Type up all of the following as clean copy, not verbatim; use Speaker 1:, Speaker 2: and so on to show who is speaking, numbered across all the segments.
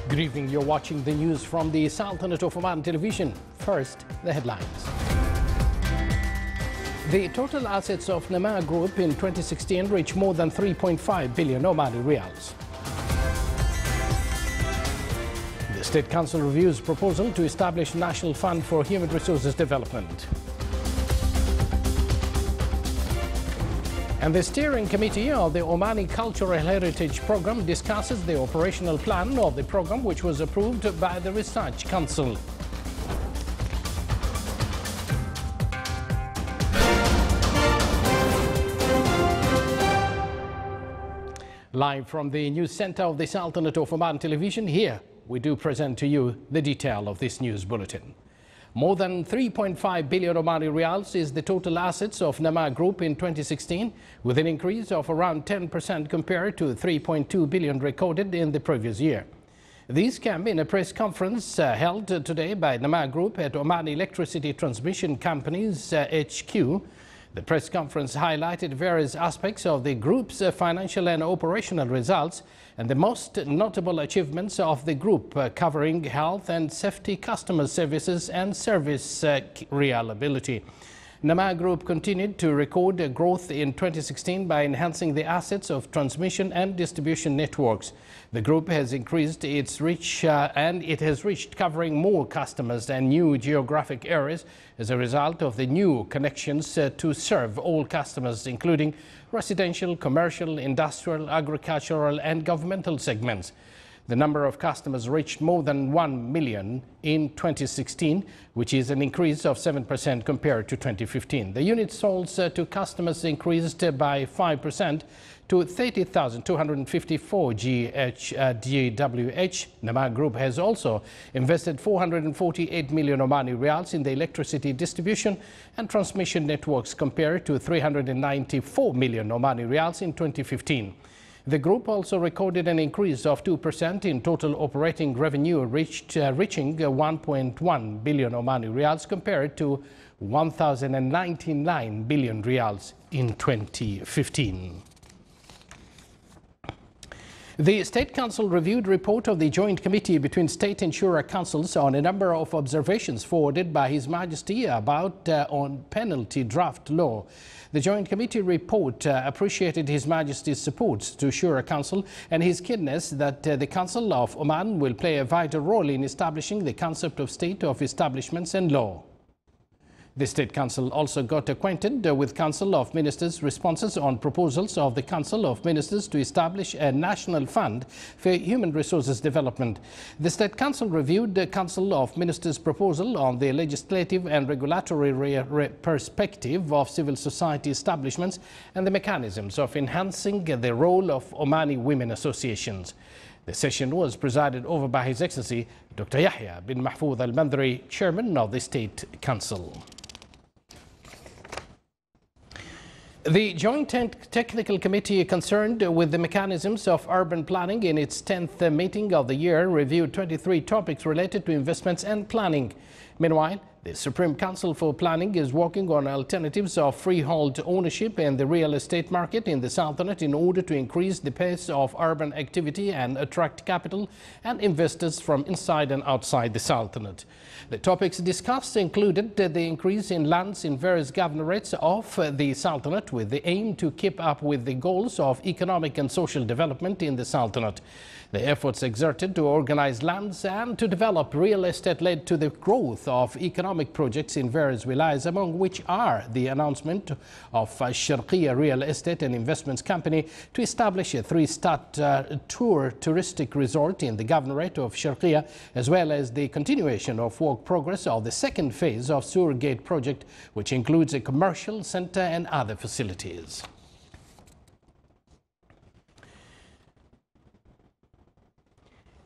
Speaker 1: Good evening. You're watching the news from the Sultanate of Oman television. First, the headlines. The total assets of Nama Group in 2016 reached more than 3.5 billion Omani riyals. The State Council reviews proposal to establish National Fund for Human Resources Development. And the steering committee of the Omani Cultural Heritage Program discusses the operational plan of the program, which was approved by the Research Council. Live from the news center of the Sultanate of Oman television, here we do present to you the detail of this news bulletin. More than 3.5 billion Omani riyals is the total assets of Nama Group in 2016, with an increase of around 10% compared to 3.2 billion recorded in the previous year. These came in a press conference held today by Nama Group at Oman Electricity Transmission Company's HQ. The press conference highlighted various aspects of the group's financial and operational results and the most notable achievements of the group, covering health and safety, customer services and service reliability. Nama Group continued to record growth in 2016 by enhancing the assets of transmission and distribution networks. The group has increased its reach and it has reached covering more customers and new geographic areas as a result of the new connections to serve all customers, including residential, commercial, industrial, agricultural and governmental segments. The number of customers reached more than 1 million in 2016, which is an increase of 7% compared to 2015. The units sold to customers increased by 5% to 30,254 GWh. Nama Group has also invested 448 million Omani riyals in the electricity distribution and transmission networks compared to 394 million Omani riyals in 2015. The group also recorded an increase of 2% in total operating revenue, reaching 1.1 billion Omani riyals compared to 1,099 billion riyals in 2015. The State Council reviewed report of the joint committee between State and Shura Councils on a number of observations forwarded by His Majesty about on penalty draft law. The Joint Committee report appreciated His Majesty's support to Shura Council and his keenness that the Council of Oman will play a vital role in establishing the concept of state of establishments and law. The State Council also got acquainted with Council of Ministers' responses on proposals of the Council of Ministers to establish a national fund for human resources development. The State Council reviewed the Council of Ministers' proposal on the legislative and regulatory perspective of civil society establishments and the mechanisms of enhancing the role of Omani women associations. The session was presided over by His Excellency Dr. Yahya bin Mahfouz al-Mandri, Chairman of the State Council. The Joint Technical Committee concerned with the mechanisms of urban planning in its 10th meeting of the year reviewed 23 topics related to investments and planning. Meanwhile, the Supreme Council for Planning is working on alternatives of freehold ownership in the real estate market in the Sultanate in order to increase the pace of urban activity and attract capital and investors from inside and outside the Sultanate. The topics discussed included the increase in lands in various governorates of the Sultanate with the aim to keep up with the goals of economic and social development in the Sultanate. The efforts exerted to organize lands and to develop real estate led to the growth of economic projects in various wilayas, among which are the announcement of Sharqiya Real Estate and Investments Company to establish a 3-star touristic resort in the governorate of Sharqiya, as well as the continuation of work progress of the second phase of Sur Gate project, which includes a commercial center and other facilities.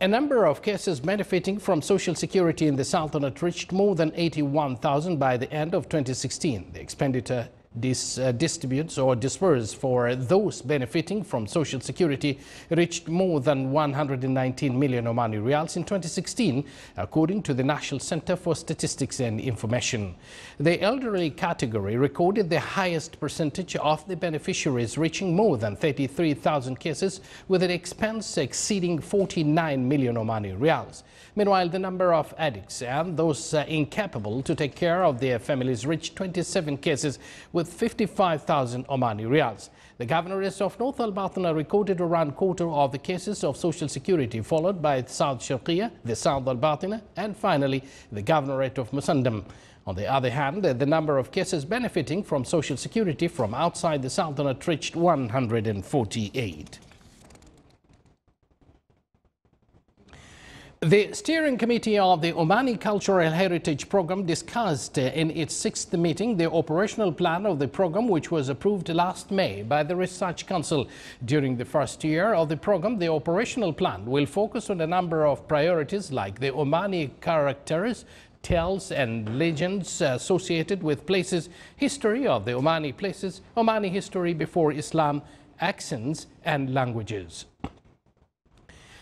Speaker 1: A number of cases benefiting from Social Security in the Sultanate reached more than 81,000 by the end of 2016. The expenditure distributes or disburse for those benefiting from Social Security reached more than 119 million Omani Riyals in 2016, according to the National Center for Statistics and Information. The elderly category recorded the highest percentage of the beneficiaries, reaching more than 33,000 cases, with an expense exceeding 49 million Omani Riyals. Meanwhile, the number of addicts and those incapable to take care of their families reached 27 cases, with 55,000 Omani Riyals. The governorate of North Al Batina recorded around a quarter of the cases of Social Security, followed by South Sharqiya, the South Al Batina, and finally the governorate of Musandam. On the other hand, the number of cases benefiting from Social Security from outside the Sultanate reached 148. The steering committee of the Omani Cultural Heritage Program discussed in its 6th meeting the operational plan of the program, which was approved last May by the Research Council. During the first year of the program, the operational plan will focus on a number of priorities like the Omani characters, tales and legends associated with places, history of the Omani places, Omani history before Islam, accents and languages.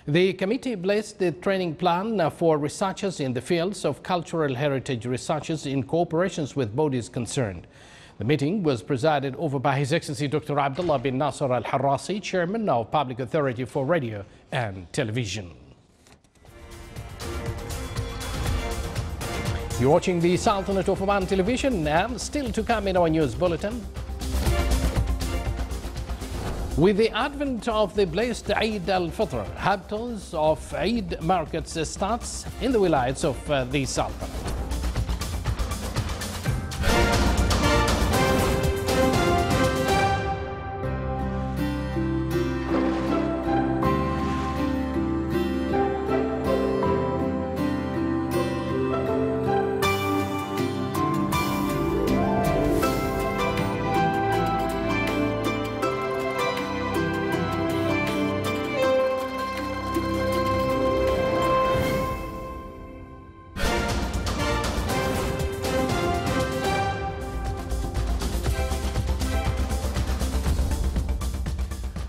Speaker 1: The committee blessed the training plan for researchers in the fields of cultural heritage researches in cooperation with bodies concerned. The meeting was presided over by His Excellency Dr. Abdullah bin Nasser Al-Harrasi, Chairman of Public Authority for Radio and Television. You're watching the Sultanate of Oman Television, and still to come in our news bulletin. With the advent of the blessed Eid al-Fitr, habitals of Eid markets starts in the wilayas of the Sultanate.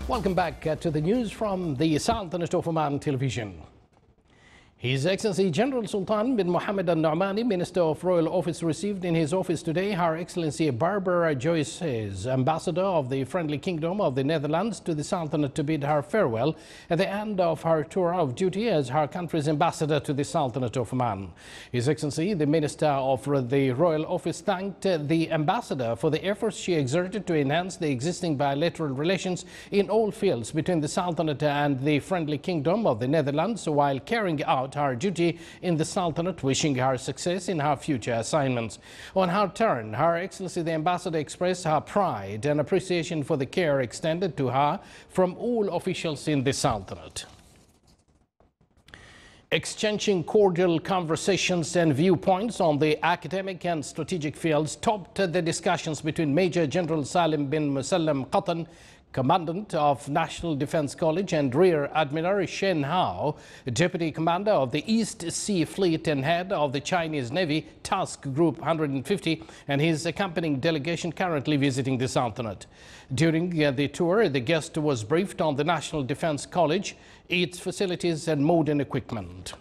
Speaker 1: Welcome back to the news from the Sultanate of Oman Television. His Excellency General Sultan bin Mohammed Al Nu'mani, Minister of Royal Office, received in his office today Her Excellency Barbara Joyce, Ambassador of the Friendly Kingdom of the Netherlands, to the Sultanate to bid her farewell at the end of her tour of duty as her country's ambassador to the Sultanate of Oman. His Excellency, the Minister of the Royal Office, thanked the ambassador for the efforts she exerted to enhance the existing bilateral relations in all fields between the Sultanate and the Friendly Kingdom of the Netherlands while carrying out her duty in the Sultanate, wishing her success in her future assignments. On her turn, Her Excellency the Ambassador expressed her pride and appreciation for the care extended to her from all officials in the Sultanate. Exchanging cordial conversations and viewpoints on the academic and strategic fields topped the discussions between Major General Salim bin Musallam Qatan, Commandant of National Defense College, and Rear Admiral Shen Hao, Deputy Commander of the East Sea Fleet and Head of the Chinese Navy Task Group 150, and his accompanying delegation currently visiting the Sultanate. During the tour, the guest was briefed on the National Defense College, its facilities and modern equipment.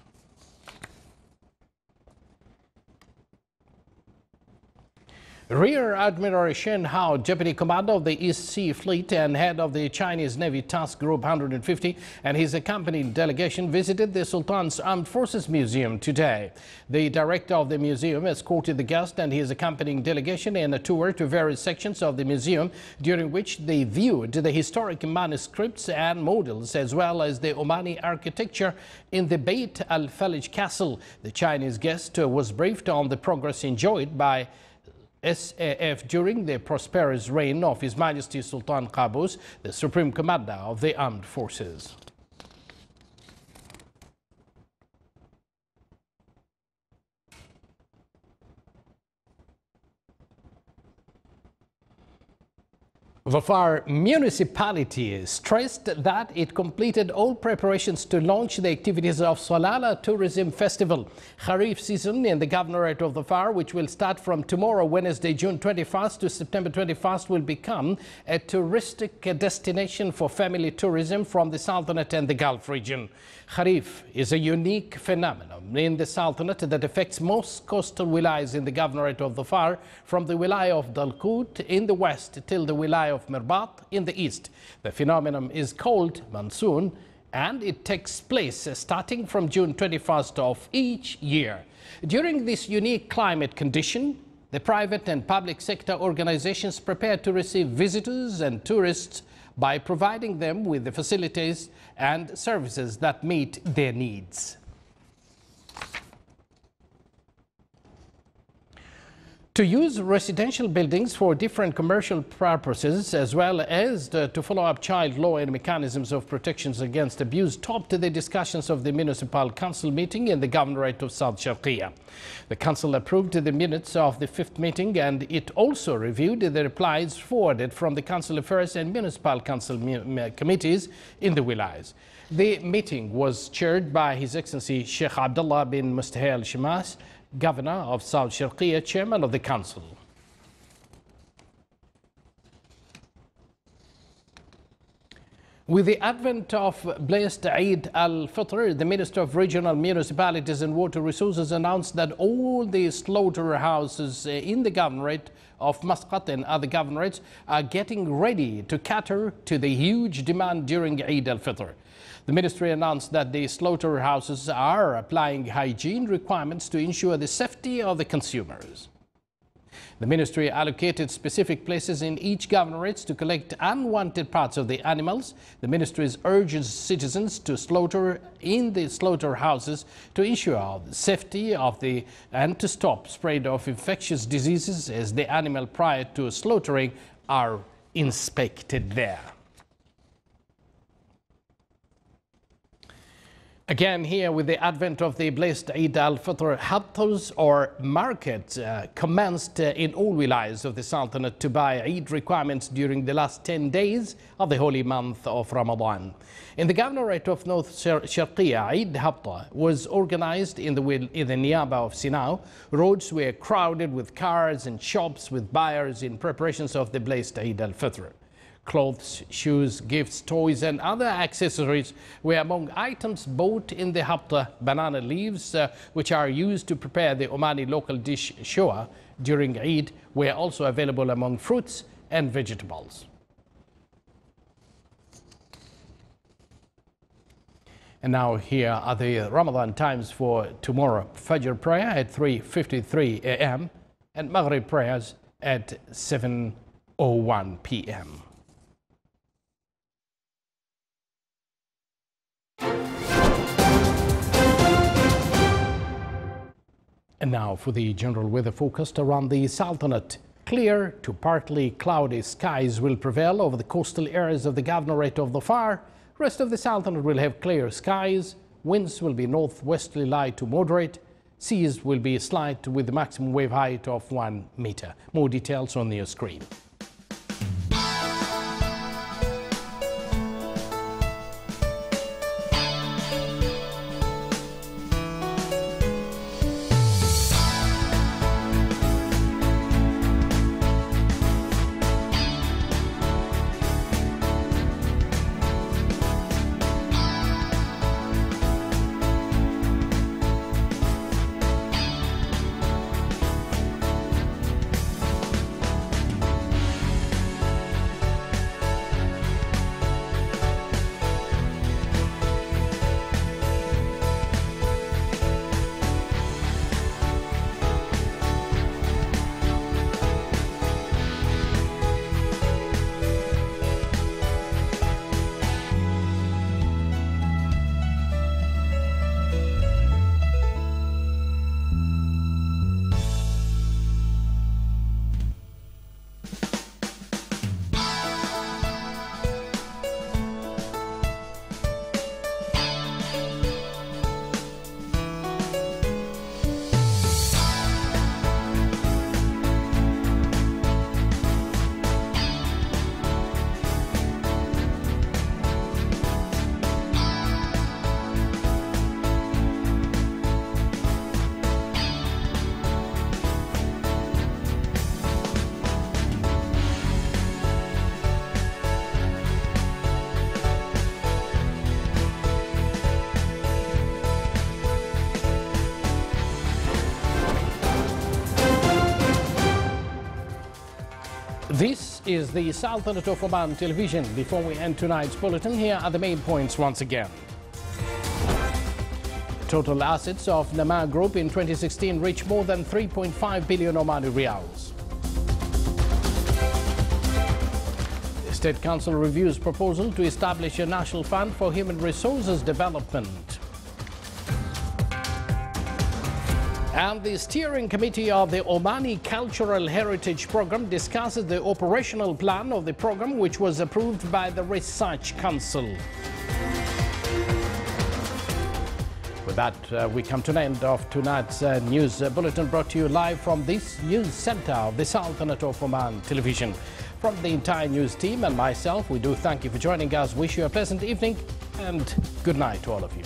Speaker 1: Rear Admiral Shen Hao, Deputy Commander of the East Sea Fleet and Head of the Chinese Navy Task Group 150, and his accompanying delegation visited the Sultan's Armed Forces Museum today. The director of the museum escorted the guest and his accompanying delegation in a tour to various sections of the museum, during which they viewed the historic manuscripts and models as well as the Omani architecture in the Beit al-Falij Castle. The Chinese guest was briefed on the progress enjoyed by SAF during the prosperous reign of His Majesty Sultan Qaboos, the Supreme Commander of the Armed Forces. Dhofar municipality stressed that it completed all preparations to launch the activities of Salala Tourism Festival. Kharif season in the governorate of Dhofar, which will start from tomorrow, Wednesday, June 21st to September 21st, will become a touristic destination for family tourism from the Sultanate and the Gulf region. Kharif is a unique phenomenon in the Sultanate that affects most coastal wilayas in the governorate of Dhofar, from the wilaya of Dalkut in the west till the wilaya of Mirbat in the east. The phenomenon is called monsoon, and it takes place starting from June 21st of each year. During this unique climate condition, the private and public sector organizations prepare to receive visitors and tourists by providing them with the facilities and services that meet their needs. To use residential buildings for different commercial purposes, as well as to follow up child law and mechanisms of protections against abuse, topped the discussions of the Municipal Council meeting in the Governorate of South Sharqiya. The Council approved the minutes of the 5th meeting, and it also reviewed the replies forwarded from the Council Affairs and Municipal Council committees in the wilayas. The meeting was chaired by His Excellency Sheikh Abdullah bin Mustahil Shimas, Governor of South Sharqiya, Chairman of the Council. With the advent of blessed Eid al-Fitr, the Minister of Regional Municipalities and Water Resources announced that all the slaughterhouses in the governorate of Muscat and other governorates are getting ready to cater to the huge demand during Eid al-Fitr. The ministry announced that the slaughterhouses are applying hygiene requirements to ensure the safety of the consumers. The ministry allocated specific places in each governorate to collect unwanted parts of the animals. The ministry urges citizens to slaughter in the slaughterhouses to ensure the safety of and to stop spread of infectious diseases, as the animal prior to slaughtering are inspected there. Again, here with the advent of the blessed Eid al-Fitr, hattas or markets commenced in all wilayas of the Sultanate to buy Eid requirements during the last 10 days of the holy month of Ramadan. In the Governorate of North Sharqiya, Eid Hatta was organized in the Niyaba of Sinau. Roads were crowded with cars and shops with buyers in preparations of the blessed Eid al-Fitr. Clothes, shoes, gifts, toys and other accessories were among items bought in the Hatta. Banana leaves, which are used to prepare the Omani local dish shoa during Eid, were also available among fruits and vegetables. And now here are the Ramadan times for tomorrow. Fajr prayer at 3:53 a.m. and Maghrib prayers at 7:01 p.m. And now for the general weather forecast around the Sultanate. Clear to partly cloudy skies will prevail over the coastal areas of the Governorate of Dhofar. Rest of the Sultanate will have clear skies. Winds will be northwesterly light to moderate. Seas will be slight with the maximum wave height of 1 meter. More details on your screen. is the Sultanate of Oman Television. Before we end tonight's bulletin, here are the main points once again. Total assets of Nama Group in 2016 reached more than 3.5 billion Omani Riyals. The State Council reviews proposal to establish a national fund for human resources development. And the steering committee of the Omani Cultural Heritage Program discusses the operational plan of the program, which was approved by the Research Council. With that, we come to an end of tonight's news bulletin, brought to you live from this news center of the Sultanate of Oman Television. From the entire news team and myself, we do thank you for joining us. Wish you a pleasant evening and good night to all of you.